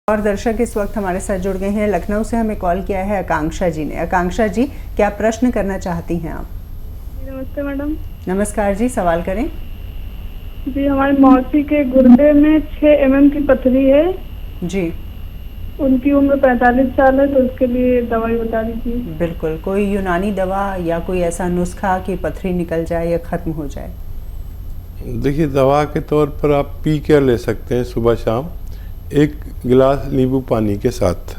और दर्शक इस वक्त हमारे साथ जुड़ गए हैं। लखनऊ से हमें कॉल किया है आकांक्षा जी ने। आकांक्षा जी, क्या प्रश्न करना चाहती हैं आप? नमस्ते मैडम। नमस्कार जी, सवाल करें। जी, हमारी मौसी के गुर्दे में 6 mm की पथरी है। जी, उनकी उम्र 45 साल है, तो उसके लिए दवाई बता दीजिए। बिल्कुल। कोई यूनानी दवा या कोई ऐसा नुस्खा कि पथरी निकल जाए या ख़त्म हो जाए? देखिए, दवा के तौर पर आप पी केयर ले सकते हैं सुबह शाम, 1 गिलास नींबू पानी के साथ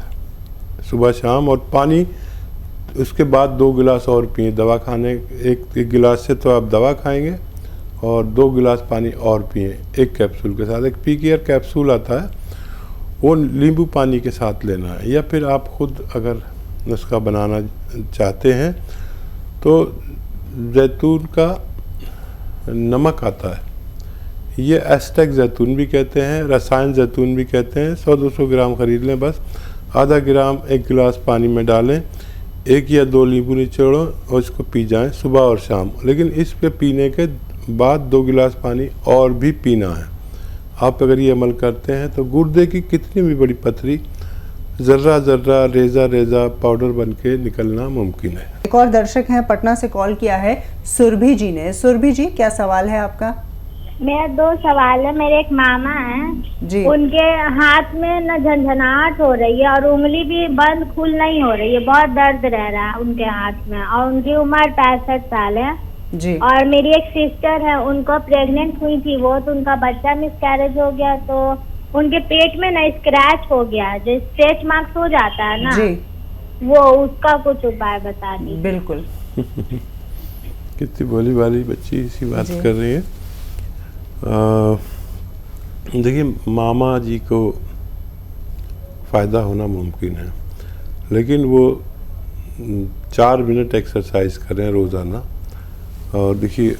सुबह शाम, और पानी उसके बाद 2 गिलास और पिए। दवा खाने एक गिलास से तो आप दवा खाएंगे और 2 गिलास पानी और पिए एक कैप्सूल के साथ। एक पी केयर कैप्सूल आता है, वो नींबू पानी के साथ लेना है। या फिर आप खुद अगर नुस्खा बनाना चाहते हैं तो जैतून का नमक आता है, ये एस्टेक जैतून भी कहते हैं, रसायन जैतून भी कहते हैं। 100-200 ग्राम खरीद लें, बस आधा ग्राम 1 गिलास पानी में डालें, 1 या 2 नींबू निचोड़ो और इसको पी जाएं सुबह और शाम। लेकिन इस पे पीने के बाद 2 गिलास पानी और भी पीना है। आप अगर ये अमल करते हैं तो गुर्दे की कितनी भी बड़ी पथरी ज़र्रा ज़र्रा, रेज़ा रेज़ा पाउडर बन के निकलना मुमकिन है। एक और दर्शक हैं, पटना से कॉल किया है सुरभि जी ने। सुरभि जी, क्या सवाल है आपका? मेरा 2 सवाल है। मेरे एक मामा हैं जी, उनके हाथ में न झंझनाहट हो रही है और उंगली भी बंद खुल नहीं हो रही है, बहुत दर्द रह रहा है उनके हाथ में, और उनकी उम्र 65 साल है। जी, और मेरी एक सिस्टर है, उनको प्रेग्नेंट हुई थी वो, तो उनका बच्चा मिसकैरेज हो गया, तो उनके पेट में ना स्क्रैच हो गया, जो स्ट्रेच मार्क्स हो जाता है ना, जी, वो उसका कुछ उपाय बता दीजिए। बिल्कुल। कितनी भोली भाली बच्ची इसी बात जी। कर रही है। देखिए, मामा जी को फ़ायदा होना मुमकिन है, लेकिन वो 4 मिनट एक्सरसाइज करें रोज़ाना। और देखिए,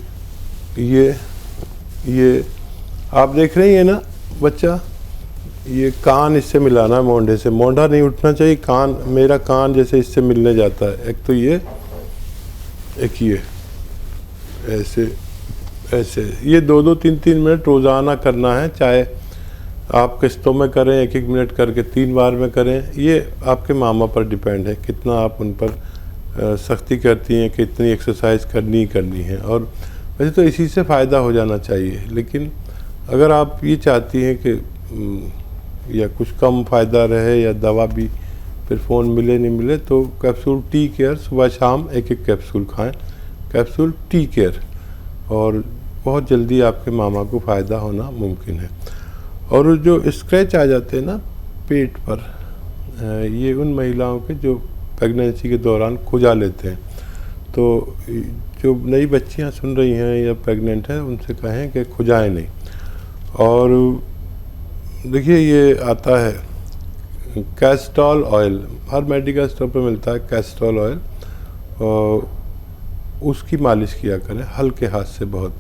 ये आप देख रही हैं ना बच्चा, ये कान इससे मिलाना है मोंढे से, मोंढा नहीं उठना चाहिए, कान, मेरा कान जैसे इससे मिलने जाता है। एक तो ये, एक ये, ऐसे ऐसे, ये 2-2, 3-3 मिनट रोज़ाना करना है। चाहे आप किस्तों में करें, 1-1 मिनट करके 3 बार में करें। ये आपके मामा पर डिपेंड है कितना आप उन पर सख्ती करती हैं कि इतनी एक्सरसाइज करनी है। और वैसे तो इसी से फ़ायदा हो जाना चाहिए, लेकिन अगर आप ये चाहती हैं कि या कुछ कम फ़ायदा रहे या दवा भी फिर फ़ोन मिले नहीं मिले, तो कैप्सूल टी केयर सुबह शाम 1-1 कैप्सूल खाएं, कैप्सूल टी केयर, और बहुत जल्दी आपके मामा को फ़ायदा होना मुमकिन है। और जो स्क्रैच आ जाते हैं ना पेट पर, ये उन महिलाओं के जो प्रेगनेंसी के दौरान खुजा लेते हैं। तो जो नई बच्चियां सुन रही हैं या प्रेग्नेंट हैं, उनसे कहें कि खुजाएं नहीं। और देखिए, ये आता है कैस्टोल ऑयल, हर मेडिकल स्टोर पर मिलता है कैस्टोल ऑयल, और उसकी मालिश किया करें हल्के हाथ से बहुत,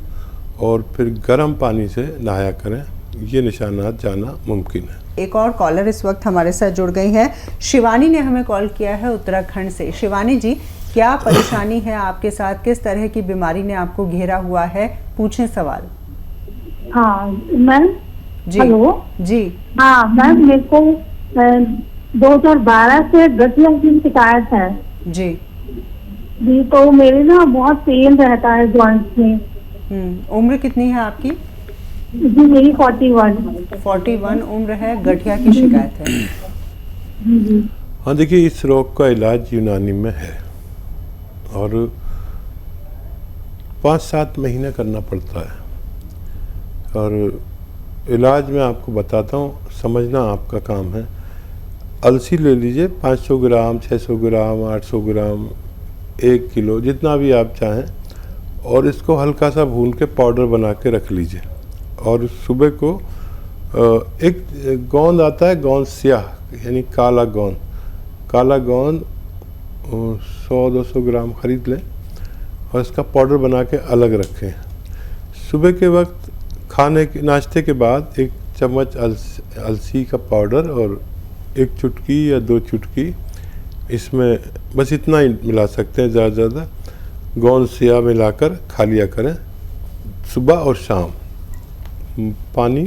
और फिर गर्म पानी से नहाया करें। ये निशानात जाना मुमकिन है। एक और कॉलर इस वक्त हमारे साथ जुड़ गई है। शिवानी ने हमें कॉल किया है उत्तराखंड से। शिवानी जी, क्या परेशानी है आपके साथ? किस तरह की बीमारी ने आपको घेरा हुआ है? पूछें सवाल। हाँ मैम, जी, हेलो जी, हाँ मैम, मेरे को 2012 से गठिया की शिकायत है जी, जी। तो मेरे ना बहुत पेन रहता है जॉइंट्स में। उम्र कितनी है आपकी? जी, मेरी 41। 41 उम्र है, गठिया की शिकायत है। जी। हाँ, देखिए, इस रोग का इलाज यूनानी में है और 5-7 महीने करना पड़ता है। और इलाज मैं आपको बताता हूँ, समझना आपका काम है। अलसी ले लीजिए, 500 ग्राम, 600 ग्राम, 800 ग्राम, 1 किलो, जितना भी आप चाहें, और इसको हल्का सा भून के पाउडर बना के रख लीजिए। और सुबह को एक गोंद आता है, गोंद स्याह, यानी काला गोंद, 100-200 ग्राम खरीद लें और इसका पाउडर बना के अलग रखें। सुबह के वक्त खाने के नाश्ते के बाद 1 चम्मच अलसी का पाउडर और 1 चुटकी या 2 चुटकी, इसमें बस इतना ही मिला सकते हैं, ज़्यादा गोंद स्याह मिलाकर खा लिया करें सुबह और शाम। पानी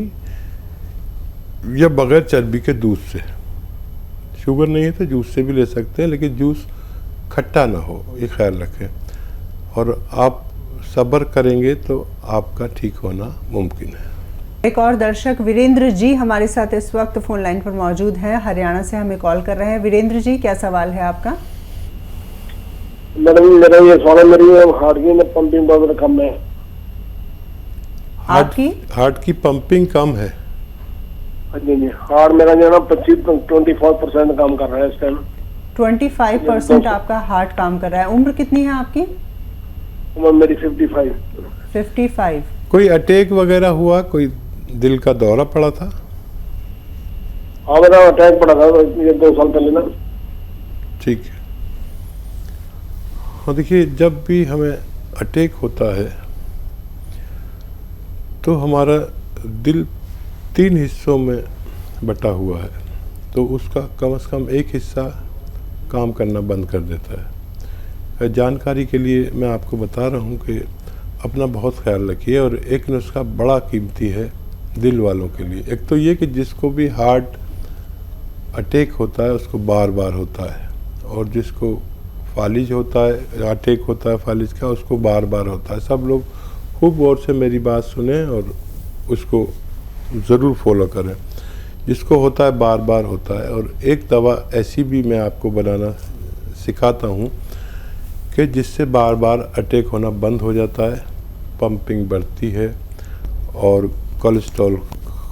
या बगैर चर्बी के दूध से। शुगर नहीं है तो जूस से भी ले सकते हैं, लेकिन जूस खट्टा ना हो, ये ख्याल रखें। और आप सब्र करेंगे तो आपका ठीक होना मुमकिन है। एक और दर्शक वीरेंद्र जी हमारे साथ इस वक्त फोन लाइन पर मौजूद हैं, हरियाणा से हमें कॉल कर रहे हैं। वीरेंद्र जी, क्या सवाल है आपका? मैडम मेरा ये सवाल, मेरी हार्ट की पंपिंग बहुत कम है। हार्ट की पंपिंग कम है? हाँ जी, हार्ट मेरा जो है ना 24% काम कर रहा है इस टाइम। 25% आपका हार्ट काम कर रहा है। उम्र कितनी है आपकी? उम्र मेरी 55। 55। कोई अटैक वगैरह हुआ, कोई दिल का दौरा पड़ा था? हाँ मेरा अटैक पड़ा था ये 2 साल पहले ना। ठीक है। हाँ देखिए, जब भी हमें अटैक होता है तो हमारा दिल 3 हिस्सों में बटा हुआ है, तो उसका कम से कम एक हिस्सा काम करना बंद कर देता है। जानकारी के लिए मैं आपको बता रहा हूँ कि अपना बहुत ख्याल रखिए। और एक नुस्खा बड़ा कीमती है दिल वालों के लिए। एक तो ये कि जिसको भी हार्ट अटैक होता है उसको बार बार होता है, और जिसको फालिज होता है, अटैक होता है फालिज का, उसको बार बार होता है। सब लोग खूब गौर से मेरी बात सुने और उसको ज़रूर फॉलो करें। जिसको होता है बार बार होता है। और एक दवा ऐसी भी मैं आपको बनाना सिखाता हूँ कि जिससे बार बार अटैक होना बंद हो जाता है, पंपिंग बढ़ती है और कोलेस्ट्रॉल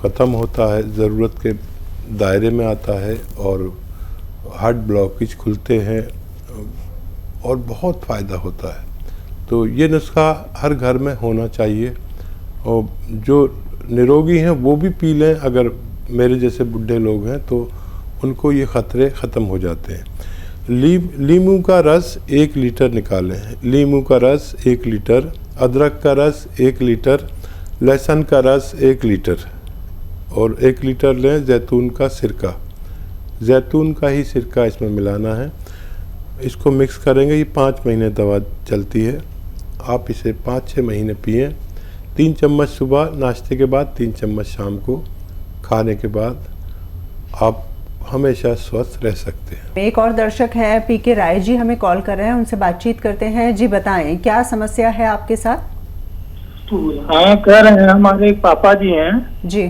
ख़त्म होता है, ज़रूरत के दायरे में आता है, और हार्ट ब्लॉकेज खुलते हैं और बहुत फ़ायदा होता है। तो ये नुस्खा हर घर में होना चाहिए, और जो निरोगी हैं वो भी पी लें। अगर मेरे जैसे बुढ़े लोग हैं तो उनको ये ख़तरे ख़त्म हो जाते हैं। लीमू का रस 1 लीटर निकालें। लीमू का रस 1 लीटर, अदरक का रस 1 लीटर, लहसुन का रस 1 लीटर, और 1 लीटर लें जैतून का सिरका। जैतून का ही सिरका इसमें मिलाना है। इसको मिक्स करेंगे। ये 5 महीने दवा चलती है। आप इसे 5-6 महीने पिएं। 3 चम्मच सुबह नाश्ते के बाद, 3 चम्मच शाम को खाने के बाद। आप हमेशा स्वस्थ रह सकते हैं। एक और दर्शक है पीके राय जी, हमें कॉल कर रहे हैं, उनसे बातचीत करते हैं। जी बताएं, क्या समस्या है आपके साथ? हाँ, कह रहे हैं हमारे पापा जी हैं जी,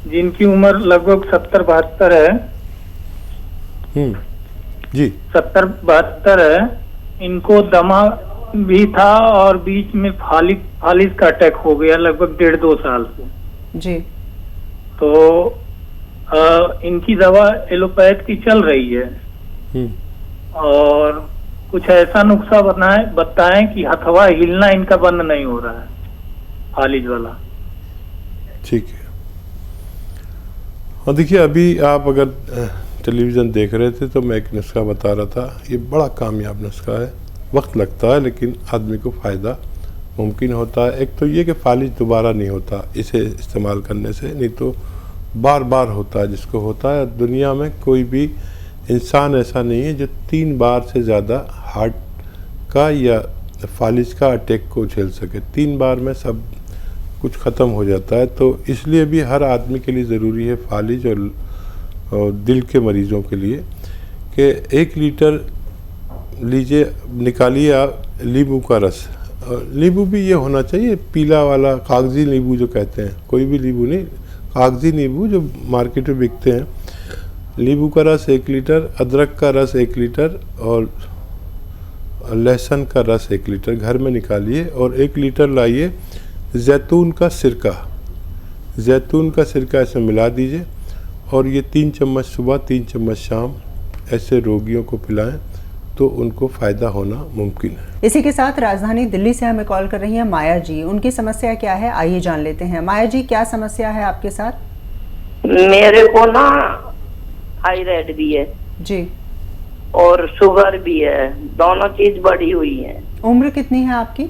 जिनकी उम्र लगभग 70-72 है। जी 70-72 है। इनको दमा भी था और बीच में फालिज का अटैक हो गया लगभग 1.5-2 साल से। जी, तो इनकी दवा एलोपैथ की चल रही है, और कुछ ऐसा नुस्खा बताएं कि हथवा हिलना इनका बंद नहीं हो रहा है, फालिज वाला। ठीक है। और देखिए, अभी आप अगर टेलीविज़न देख रहे थे तो मैं एक नुस्खा बता रहा था। ये बड़ा कामयाब नुस्खा है। वक्त लगता है लेकिन आदमी को फ़ायदा मुमकिन होता है। एक तो ये कि फालिज दोबारा नहीं होता इसे इस्तेमाल करने से, नहीं तो बार बार होता है जिसको होता है। दुनिया में कोई भी इंसान ऐसा नहीं है जो 3 बार से ज़्यादा हार्ट का या फालिज का अटैक को झेल सके। 3 बार में सब कुछ ख़त्म हो जाता है। तो इसलिए भी हर आदमी के लिए ज़रूरी है फालिज और दिल के मरीज़ों के लिए कि 1 लीटर लीजिए, निकालिए आप नींबू का रस। नींबू भी ये होना चाहिए पीला वाला, कागज़ी नींबू जो कहते हैं, कोई भी नींबू नहीं, कागज़ी नींबू जो मार्केट में बिकते हैं। नींबू का रस 1 लीटर, अदरक का रस 1 लीटर, और लहसुन का रस 1 लीटर घर में निकालिए। और 1 लीटर लाइए जैतून का सिरका। जैतून का सिरका इसमें मिला दीजिए, और ये 3 चम्मच सुबह, 3 चम्मच शाम ऐसे रोगियों को पिलाएं तो उनको फ़ायदा होना मुमकिन है। इसी के साथ राजधानी दिल्ली से हमें कॉल कर रही हैं माया जी। उनकी समस्या क्या है, आइए जान लेते हैं। माया जी, क्या समस्या है आपके साथ? मेरे को ना थायराइड भी है जी, और शुगर भी है, दोनों चीज बढ़ी हुई है। उम्र कितनी है आपकी?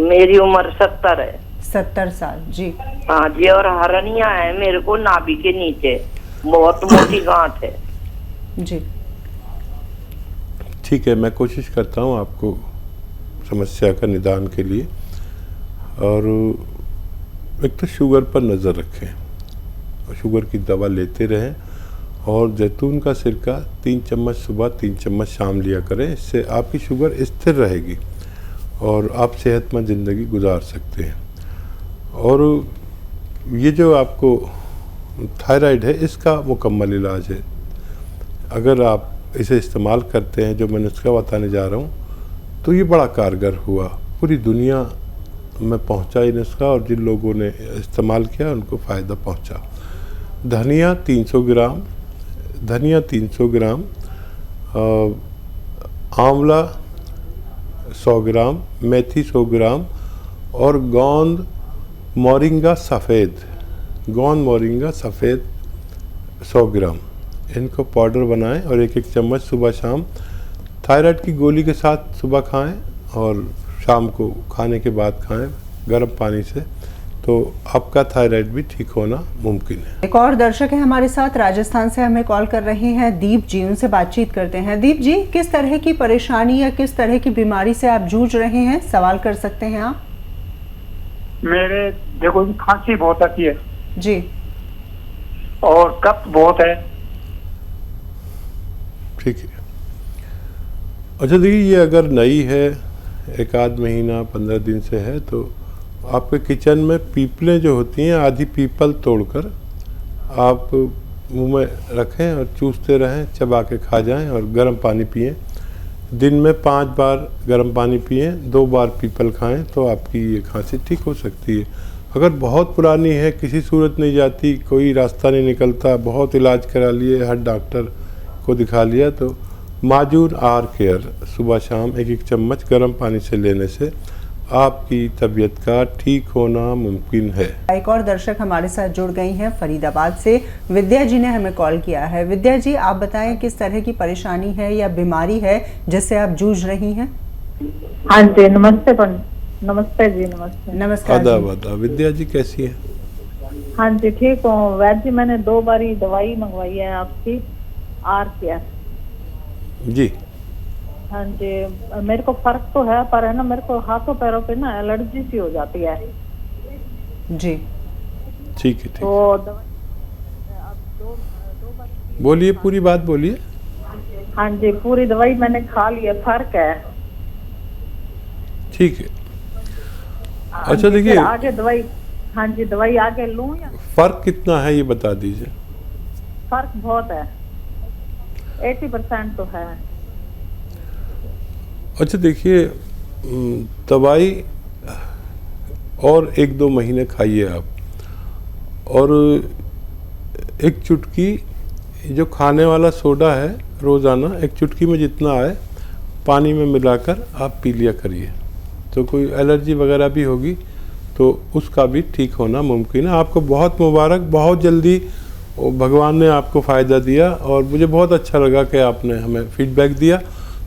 मेरी उम्र 70 है। 70 साल। जी, हाँ जी, और हरनिया है मेरे को नाभि के नीचे, बहुत मोटी गांठ है। जी, ठीक है, मैं कोशिश करता हूँ आपको समस्या का निदान के लिए। और एक तो शुगर पर नज़र रखें। शुगर की दवा लेते रहें और जैतून का सिरका 3 चम्मच सुबह 3 चम्मच शाम लिया करें। इससे आपकी शुगर स्थिर रहेगी और आप सेहतमंद ज़िंदगी गुजार सकते हैं। और ये जो आपको थायराइड है इसका मुकम्मल इलाज है। अगर आप इसे इस्तेमाल करते हैं जो मैं नुस्खा बताने जा रहा हूँ तो ये बड़ा कारगर हुआ। पूरी दुनिया में पहुँचा ये नुस्खा और जिन लोगों ने इस्तेमाल किया उनको फ़ायदा पहुँचा। धनिया 300 ग्राम, आंवला 100 ग्राम, मेथी 100 ग्राम और गोंद मोरिंगा सफ़ेद 100 ग्राम, इनको पाउडर बनाएं और 1-1 चम्मच सुबह शाम थायराइड की गोली के साथ सुबह खाएं और शाम को खाने के बाद खाएं गर्म पानी से, तो आपका थायराइड भी ठीक होना मुमकिन है। एक और दर्शक है हमारे साथ, राजस्थान से हमें कॉल कर रहे हैं दीप जी, उनसे बातचीत करते हैं। दीप जी, किस तरह की परेशानी या किस तरह की बीमारी से आप जूझ रहे हैं, सवाल कर सकते हैं आप। मेरे देखो खांसी बहुत आती है जी और कफ बहुत है। ठीक है। अच्छा देखिए, ये अगर नई है, 1 महीना 15 दिन से है, तो आपके किचन में पीपलें जो होती हैं, आधी पीपल तोड़कर आप मुंह में रखें और चूसते रहें, चबा के खा जाएं और गर्म पानी पिएं। दिन में 5 बार गर्म पानी पिएं, 2 बार पीपल खाएं, तो आपकी ये खांसी ठीक हो सकती है। अगर बहुत पुरानी है, किसी सूरत नहीं जाती, कोई रास्ता नहीं निकलता, बहुत इलाज करा लिए, हर डॉक्टर को दिखा लिया, तो माजून आर केयर सुबह शाम 1-1 चम्मच गर्म पानी से लेने से आपकी तबीयत का ठीक होना मुमकिन है। एक और दर्शक हमारे साथ जुड़ गई हैं फरीदाबाद से, विद्या जी ने हमें कॉल किया है। विद्या जी, आप बताएं किस तरह की परेशानी है या बीमारी है जिससे आप जूझ रही हैं। हाँ जी, नमस्ते जी। नमस्कार आदाब। विद्या जी कैसी है? हाँ जी ठीक हूँ वैद्य जी। मैंने 2 बारी दवाई मंगवाई है आपकी आर केयर जी। हाँ जी, मेरे को फर्क तो है, पर है ना मेरे को हाथों पैरों पे ना एलर्जी सी हो जाती है जी। ठीक है, तो दवाई दो बार बोलिए, पूरी बात बोलिए। हाँ जी, पूरी दवाई मैंने खा ली है, फर्क है। ठीक है। अच्छा देखिए, आगे दवाई, हाँ जी दवाई आगे लूं या? फर्क कितना है ये बता दीजिए। फर्क बहुत है, 80% तो है। अच्छा देखिए, दवाई और 1-2 महीने खाइए आप, और एक चुटकी जो खाने वाला सोडा है रोज़ाना 1 चुटकी में जितना आए पानी में मिलाकर आप पी लिया करिए। तो कोई एलर्जी वगैरह भी होगी तो उसका भी ठीक होना मुमकिन है। आपको बहुत मुबारक, बहुत जल्दी भगवान ने आपको फ़ायदा दिया और मुझे बहुत अच्छा लगा कि आपने हमें फीडबैक दिया।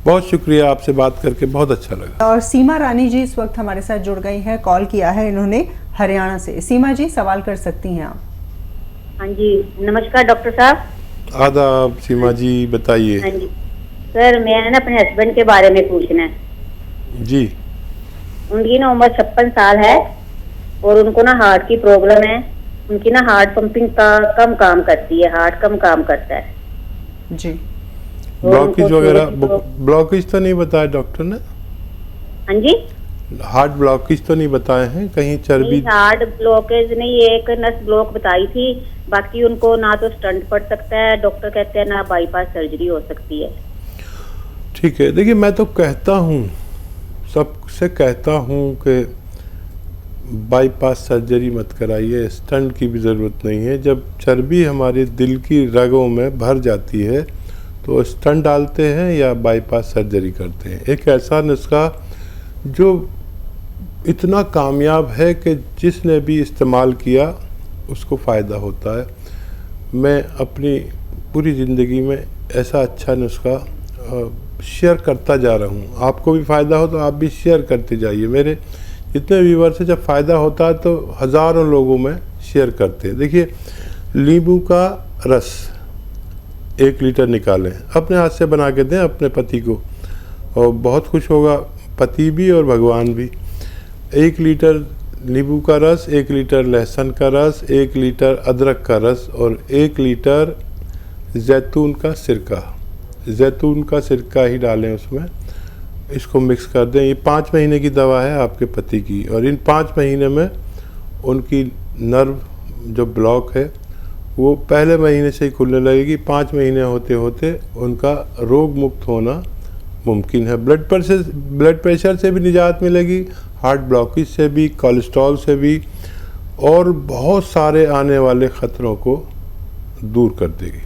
बहुत शुक्रिया, आपसे बात करके बहुत अच्छा लगा। और सीमा रानी जी इस वक्त हमारे साथ जुड़ गई हैं, कॉल किया है इन्होंने हरियाणा से। सीमा जी, सवाल कर सकती हैं आप। हाँ जी, नमस्कार डॉक्टर साहब। आदाब सीमा जी, बताइए। हाँ जी सर, मैंने ना अपने हस्बैंड के बारे में पूछना है जी। उनकी ना उम्र 56 साल है और उनको ना हार्ट की प्रॉब्लम है। उनकी ना हार्ट पंपिंग का कम काम करती है, हार्ट कम काम करता है जी। ब्लॉकेज वगैरह, ब्लॉकेज तो नहीं बताया डॉक्टर ने? हाँ जी, हार्ट ब्लॉकेज तो नहीं बताए हैं कहीं? चर्बी? हार्ट ब्लॉकेज नहीं, एक नस ब्लॉक बताई थी। बाकी उनको ना तो स्टंट पड़ सकता है, डॉक्टर कहते हैं, ना बाईपास सर्जरी हो सकती है। ठीक है। देखिए, मैं तो कहता हूँ, सबसे कहता हूँ कि बाईपास सर्जरी मत कराइए, स्टंट की भी ज़रूरत नहीं है। जब चर्बी हमारे दिल की रगों में भर जाती है तो स्टंट डालते हैं या बाईपास सर्जरी करते हैं। एक ऐसा नुस्खा जो इतना कामयाब है कि जिसने भी इस्तेमाल किया उसको फ़ायदा होता है। मैं अपनी पूरी ज़िंदगी में ऐसा अच्छा नुस्खा शेयर करता जा रहा हूँ। आपको भी फ़ायदा हो तो आप भी शेयर करते जाइए। मेरे जितने व्यूवर से जब फ़ायदा होता है तो हज़ारों लोगों में शेयर करते हैं। देखिए, नींबू का रस 1 लीटर निकालें, अपने हाथ से बना के दें अपने पति को, और बहुत खुश होगा पति भी और भगवान भी। 1 लीटर नींबू का रस, 1 लीटर लहसुन का रस, 1 लीटर अदरक का रस और 1 लीटर जैतून का सिरका। जैतून का सिरका ही डालें उसमें, इसको मिक्स कर दें। ये 5 महीने की दवा है आपके पति की, और इन 5 महीने में उनकी नर्व जो ब्लॉक है वो पहले महीने से ही खुलने लगेगी। 5 महीने होते होते उनका रोग मुक्त होना मुमकिन है। ब्लड प्रेशर से भी निजात मिलेगी, हार्ट ब्लॉकेज से भी, कोलेस्ट्रॉल से भी, और बहुत सारे आने वाले ख़तरों को दूर कर देगी।